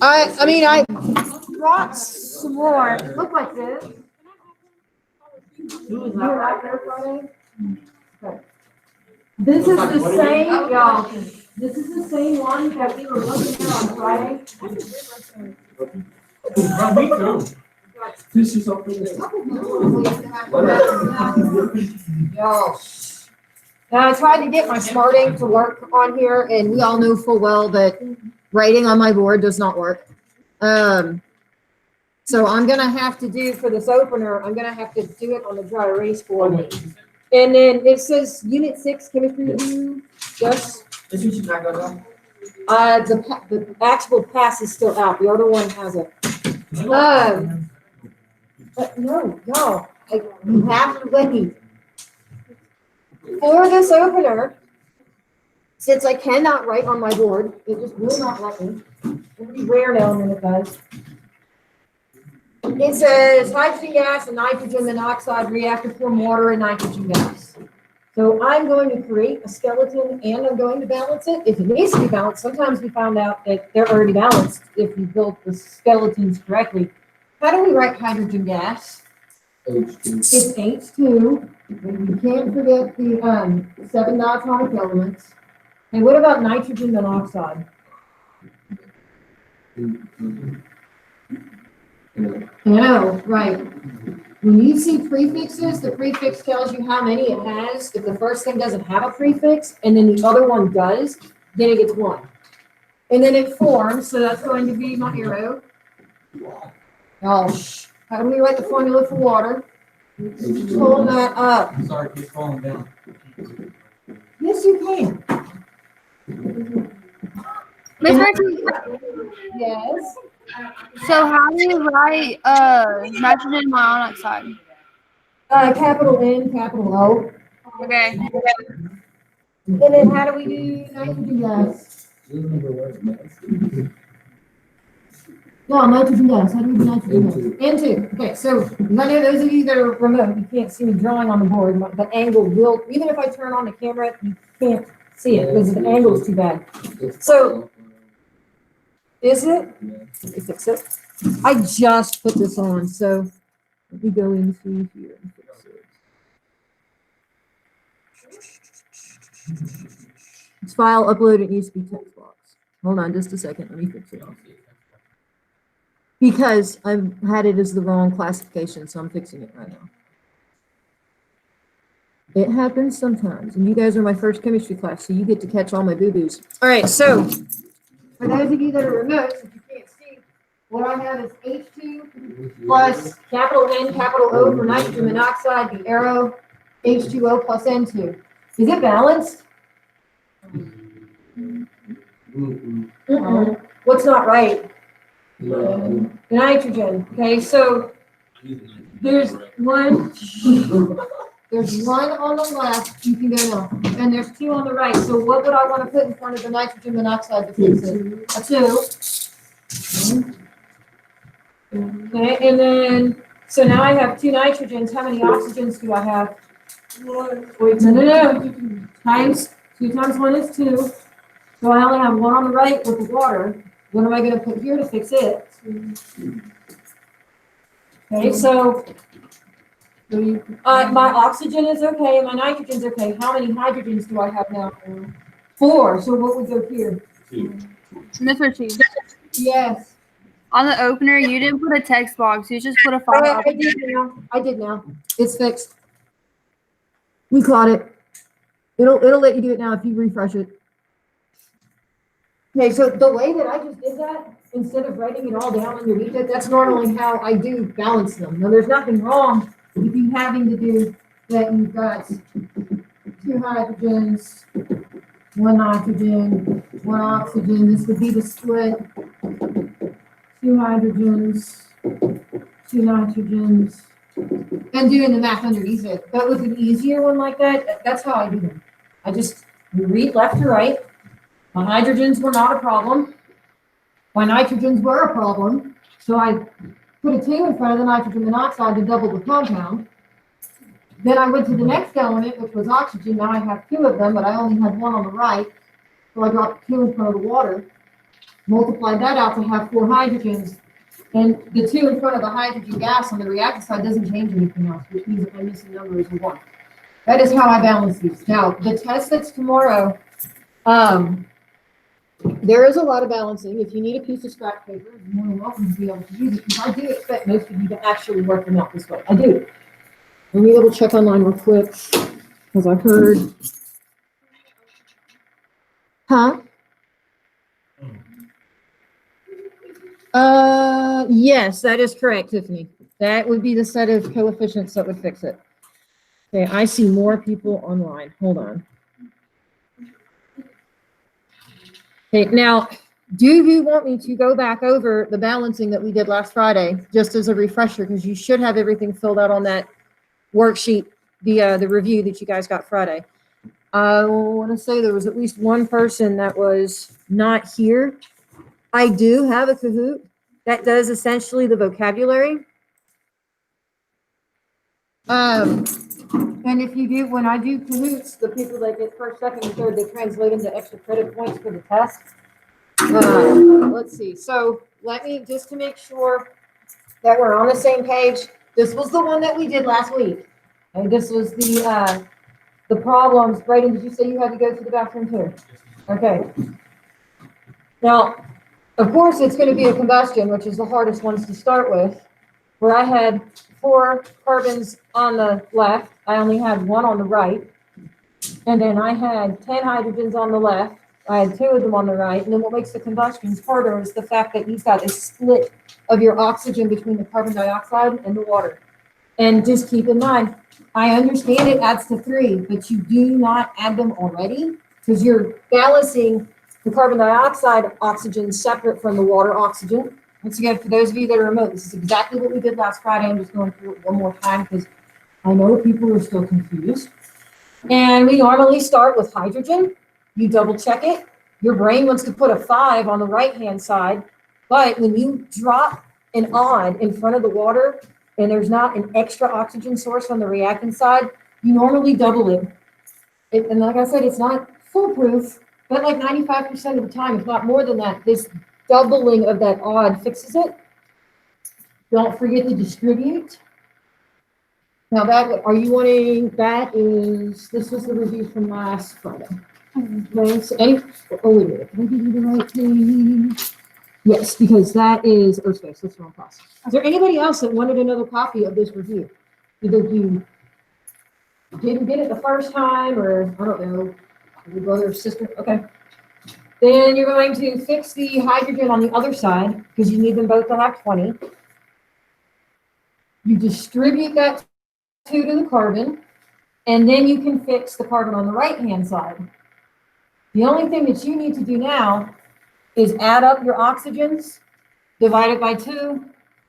I brought some more. Look like this. This is the same, y'all. This is the same one that we were looking at on Friday. Me too. This is up there. Y'all. Now, I tried to get my smarting to work on here, and we all know full well that writing on my board does not work. So I'm gonna have to do for this opener, I'm gonna have to do it on the dry erase board. And then it says Unit 6 Chemistry Review. Yes. This one should not go down. The actual pass is still out. The other one hasn't. But no, y'all, you have to let me. For this opener, since I cannot write on my board, it just will not let me. It'll be rare now when it does. It says hydrogen gas and nitrogen monoxide react to form water and nitrogen gas. So I'm going to create a skeleton and I'm going to balance it. If it needs to be balanced, sometimes we found out that they're already balanced if you built the skeletons correctly. How do we write hydrogen gas? H2. It's H2. You can't forget the 7 diatomic elements. And what about nitrogen monoxide? No, right. When you see prefixes, the prefix tells you how many it has. If the first thing doesn't have a prefix and then the other one does, then it gets 1. And then it forms, so that's going to be my arrow. Oh, how do we write the formula for water? Hold that up. Sorry, keep falling down. Yes, you can. Miss Mercy, Yes. so how do you write nitrogen monoxide? Capital N, capital O. Okay. And then how do we do nitrogen gas? No, nitrogen gas. How do we do nitrogen gas? N2. Okay, so I know those of you that are remote, you can't see me drawing on the board. The angle will, even if I turn on the camera, you can't see it because the angle is too bad. So, is it? Let me fix it. I just put this on, so let me go into here and fix it. This file uploaded needs to be text box. Hold on just a second. Let me fix it. Because I've had it as the wrong classification, so I'm fixing it right now. It happens sometimes, and you guys are my first chemistry class, so you get to catch all my boo-boos. All right, so for those of you that are remote, since you can't see, what I have is H2 plus capital N, capital O for nitrogen monoxide, the arrow, H2O plus N2. Is it balanced? What's not right? The nitrogen. Okay, so there's one. There's 1 on the left. You can go now, and there's 2 on the right. So what would I want to put in front of the nitrogen monoxide to fix it? A 2. Okay, and then so now I have 2 nitrogens. How many oxygens do I have? 1. Wait, no. Times 2 times 1 is 2. So I only have 1 on the right with the water. What am I going to put here to fix it? Okay, so my oxygen is okay, my nitrogen's okay. How many hydrogens do I have now? 4. So what would go here? 2. Miss Mercy, Yes. on the opener, you didn't put a text box. You just put a file. I did now. I did now. It's fixed. We caught it. It'll let you do it now if you refresh it. Okay, so the way that I just did that, instead of writing it all down underneath it, that's normally how I do balance them. Now, there's nothing wrong with you having to do that. You've got 2 hydrogens, 1 nitrogen, 1 oxygen. This would be the split. 2 hydrogens, 2 nitrogens, and doing the math underneath it. But with an easier one like that, that's how I do them. I just read left to right. My hydrogens were not a problem. My nitrogens were a problem. So I put a 2 in front of the nitrogen monoxide to double the compound. Then I went to the next element, which was oxygen. Now I have 2 of them, but I only had 1 on the right. So I dropped 2 in front of the water. multiply that out to have 4 hydrogens, and the 2 in front of the hydrogen gas on the reactant side doesn't change anything else, which means that my missing number is a 1. That is how I balance these. Now, the test that's tomorrow, there is a lot of balancing. If you need a piece of scrap paper, you're more than welcome to be able to use it, because I do expect most of you to actually work them out this way. I do. Let me double check online real quick, because I heard. Huh? Yes, that is correct, Tiffany. That would be the set of coefficients that would fix it. Okay, I see more people online. Hold on. Okay, now, do you want me to go back over the balancing that we did last Friday, just as a refresher, because you should have everything filled out on that worksheet, the review that you guys got Friday. I want to say there was at least one person that was not here. I do have a Kahoot that does essentially the vocabulary. And if you do, when I do Kahoots, the people that get first, second, and third, they translate into extra credit points for the test. Let's see. So let me, just to make sure that we're on the same page, this was the one that we did last week. And this was the problems. Brayden, did you say you had to go to the bathroom too? Okay. Now, of course, it's going to be a combustion, which is the hardest ones to start with, where I had 4 carbons on the left. I only had 1 on the right. And then I had 10 hydrogens on the left. I had 2 of them on the right. And then what makes the combustions harder is the fact that you've got a split of your oxygen between the carbon dioxide and the water. And just keep in mind, I understand it adds to 3, but you do not add them already, because you're balancing the carbon dioxide oxygen separate from the water oxygen. Once again, for those of you that are remote, this is exactly what we did last Friday. I'm just going through it one more time because I know people are still confused. And we normally start with hydrogen. You double check it. Your brain wants to put a 5 on the right-hand side, but when you drop an odd in front of the water and there's not an extra oxygen source on the reactant side, you normally double it. And like I said, it's not foolproof, but like 95% of the time, if not more than that, this doubling of that odd fixes it. Don't forget to distribute. Now that, are you wanting, that is, this was the review from last Friday. So any, oh, wait a minute, can I give you the right page? Yes, because that is, oh, space, that's the wrong process. Is there anybody else that wanted another copy of this review? Either you didn't get it the first time, or I don't know, your brother or sister, okay. Then you're going to fix the hydrogen on the other side, because you need them both to have 20. You distribute that 2 to the carbon, and then you can fix the carbon on the right-hand side. The only thing that you need to do now is add up your oxygens, divide it by 2,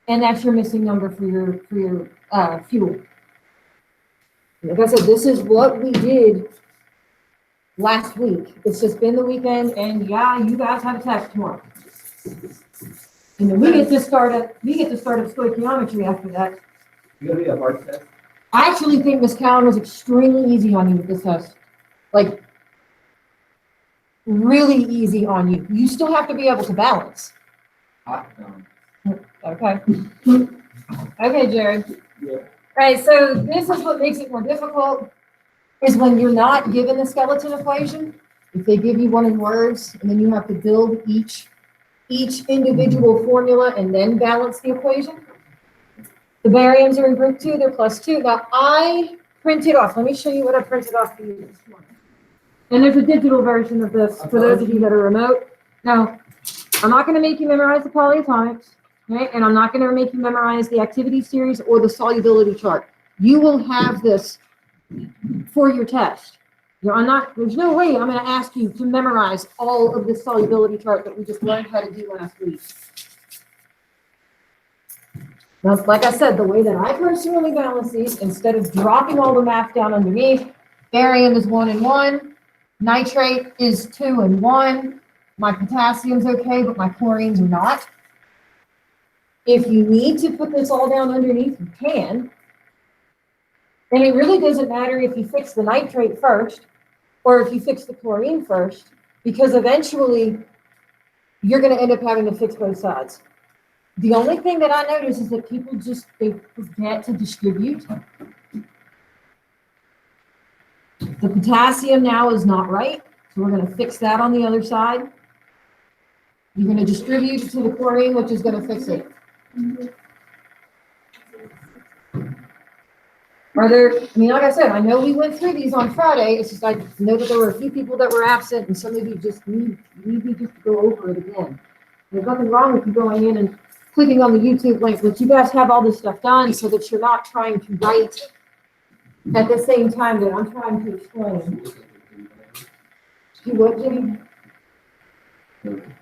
and that's your missing number for your fuel. Like I said, this is what we did last week. It's just been the weekend, and yeah, you guys have a test tomorrow. And then we get to start up stoichiometry after that. You gonna be a hard test? I actually think Miss Cowan was extremely easy on you with this test. Like, really easy on you. You still have to be able to balance. Okay. Okay, Jared. Yeah. All right, so this is what makes it more difficult, is when you're not given the skeleton equation. If they give you one in words, and then you have to build each individual formula and then balance the equation. The bariums are in group 2, they're +2. Now I printed off, let me show you what I printed off for you this morning. And there's a digital version of this for those of you that are remote. Now, I'm not going to make you memorize the polyatomics, okay? And I'm not going to make you memorize the activity series or the solubility chart. You will have this for your test. You know, there's no way I'm going to ask you to memorize all of the solubility chart that we just learned how to do last week. Now, like I said, the way that I personally balance these, instead of dropping all the math down underneath, barium is 1 and 1, nitrate is 2 and 1, my potassium's okay, but my chlorines are not. If you need to put this all down underneath, you can. And it really doesn't matter if you fix the nitrate first or if you fix the chlorine first, because eventually you're gonna end up having to fix both sides. The only thing that I notice is that people they forget to distribute. The potassium now is not right, so we're gonna fix that on the other side. You're gonna distribute to the chlorine, which is gonna fix it. Are there, I mean, like I said, I know we went through these on Friday, it's just I know that there were a few people that were absent, and some of you just need me just to go over it again. There's nothing wrong with you going in and clicking on the YouTube link, but you guys have all this stuff done so that you're not trying to write at the same time that I'm trying to explain. You what, Jimmy?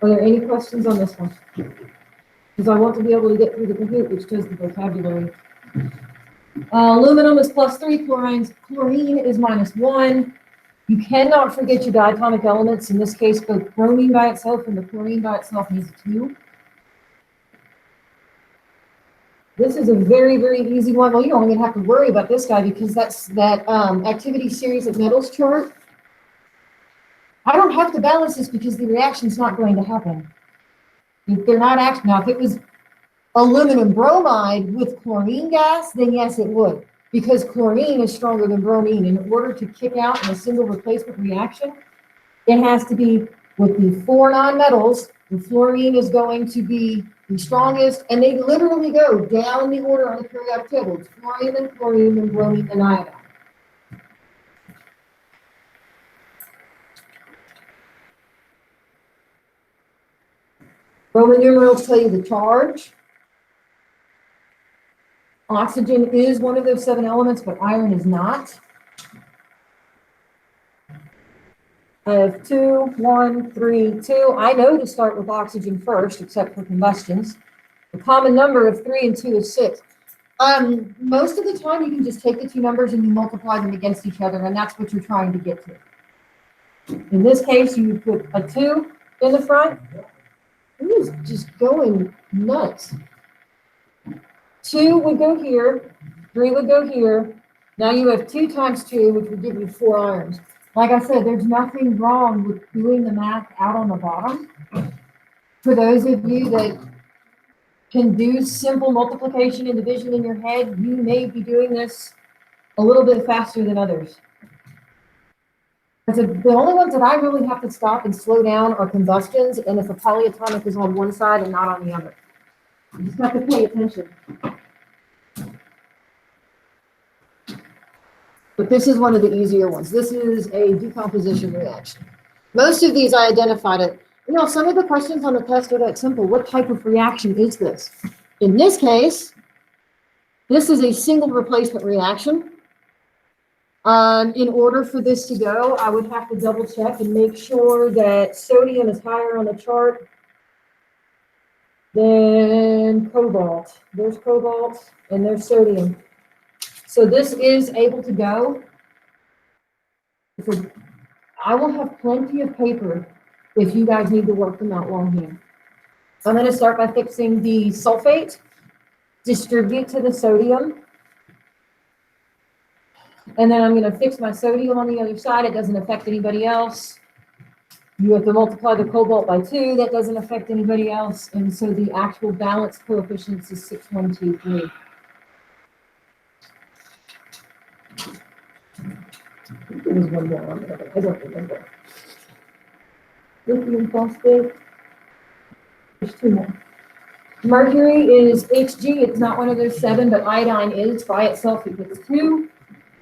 Are there any questions on this one? Because I want to be able to get through the Kahoot, which does the vocabulary. Aluminum is +3, chlorine is -1. You cannot forget your diatomic elements. In this case, both bromine by itself and the chlorine by itself needs a 2. This is a very, very easy one. Well, you don't even have to worry about this guy because that's that activity series of metals chart. I don't have to balance this because the reaction's not going to happen. If they're not acting, now if it was aluminum bromide with chlorine gas, then yes, it would. Because chlorine is stronger than bromine. In order to kick out in a single replacement reaction, it has to be with the 4 nonmetals. The fluorine is going to be the strongest, and they literally go down the order on the periodic table. It's fluorine, then chlorine, then bromine, then iodine. Roman numerals tell you the charge. Oxygen is one of those 7 elements, but iron is not. I have 2, 1, 3, 2. I know to start with oxygen first, except for combustions. The common number of 3 and 2 is 6. Most of the time, you can just take the 2 numbers and you multiply them against each other, and that's what you're trying to get to. In this case, you would put a 2 in the front. It is just going nuts. 2 would go here, 3 would go here. Now you have 2 times 2, which would give you 4 irons. Like I said, there's nothing wrong with doing the math out on the bottom. For those of you that can do simple multiplication and division in your head, you may be doing this a little bit faster than others. So the only ones that I really have to stop and slow down are combustions, and if a polyatomic is on one side and not on the other. You just have to pay attention. But this is one of the easier ones. This is a decomposition reaction. Most of these I identified it. You know, some of the questions on the test are that simple. What type of reaction is this? In this case, this is a single replacement reaction. In order for this to go, I would have to double check and make sure that sodium is higher on the chart than cobalt. There's cobalt and there's sodium. So this is able to go. I will have plenty of paper if you guys need to work them out longhand. I'm going to start by fixing the sulfate, distribute to the sodium, and then I'm going to fix my sodium on the other side. It doesn't affect anybody else. You have to multiply the cobalt by 2. That doesn't affect anybody else. And so the actual balance coefficients is 6, 1, 2, 3. There's one more on there. I don't remember. Lithium phosphate. There's 2 more. Mercury is Hg. It's not one of those 7, but iodine is by itself. It gets 2.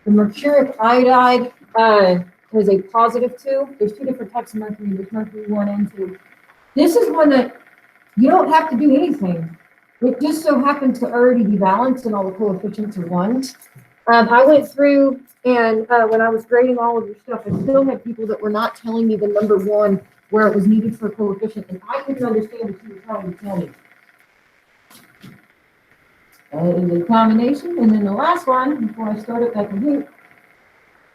The mercuric iodide has a +2. There's 2 different types of mercury. There's mercury 1 and 2. This is one that you don't have to do anything. It just so happens to already be balanced and all the coefficients are 1s. I went through and when I was grading all of your stuff, I still had people that were not telling me the number 1 where it was needed for a coefficient, and I couldn't understand what you were trying to tell me. The combination, and then the last one, before I started that Kahoot,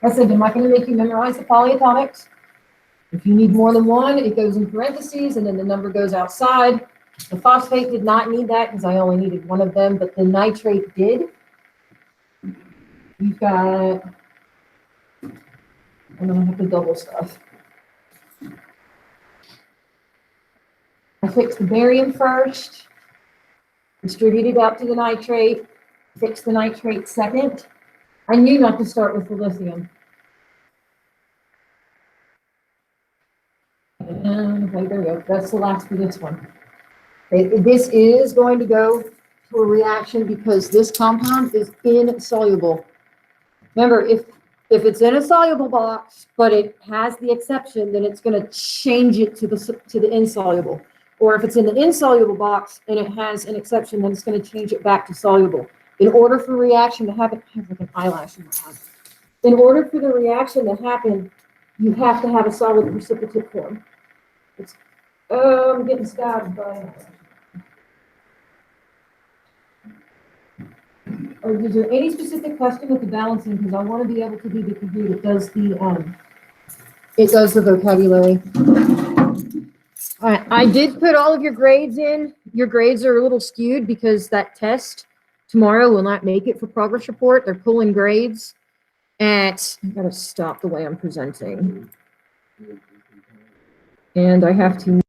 I said, I'm not going to make you memorize the polyatomics. If you need more than 1, it goes in parentheses, and then the number goes outside. The phosphate did not need that because I only needed 1 of them, but the nitrate did. You've got, I'm going to have to double stuff. I fix the barium first, distribute it out to the nitrate, fix the nitrate second. I knew not to start with the lithium. And okay, there we go. That's the last for this one. This is going to go to a reaction because this compound is insoluble. Remember, if it's in a soluble box, but it has the exception, then it's going to change it to the insoluble. Or if it's in the insoluble box and it has an exception, then it's going to change it back to soluble. In order for reaction to happen, I have like an eyelash in my eye. In order for the reaction to happen, you have to have a solid precipitate form. I'm getting stabbed by. Or is there any specific question with the balancing? Because I want to be able to do the compute. It does the vocabulary. All right, I did put all of your grades in. Your grades are a little skewed because that test tomorrow will not make it for progress report. They're pulling grades at, I gotta stop the way I'm presenting. And I have to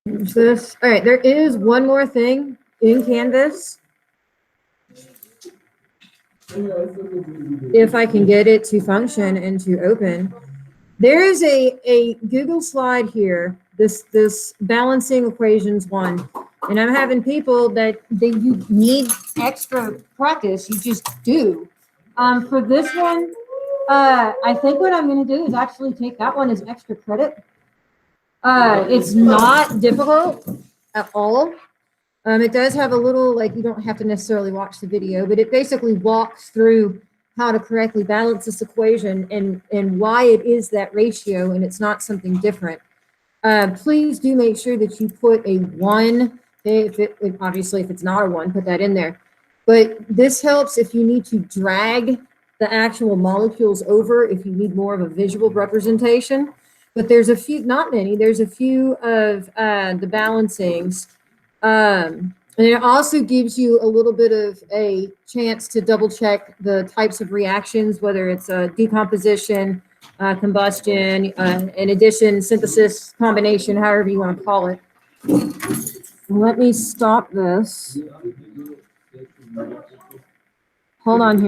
There's this. All right, there is one more thing in Canvas. If I can get it to function and to open. There is a Google slide here, this balancing equations one. And I'm having people that you need extra practice, you just do. For this one, I think what I'm gonna do is actually take that one as extra credit. It's not difficult at all. It does have a little, like, you don't have to necessarily watch the video, but it basically walks through how to correctly balance this equation and why it is that ratio and it's not something different. Please do make sure that you put a 1, obviously if it's not a 1, put that in there. But this helps if you need to drag the actual molecules over, if you need more of a visual representation. But there's a few, not many, there's a few of the balancings. And it also gives you a little bit of a chance to double check the types of reactions, whether it's decomposition, combustion, in addition, synthesis, combination, however you want to call it. Let me stop this. Hold on here.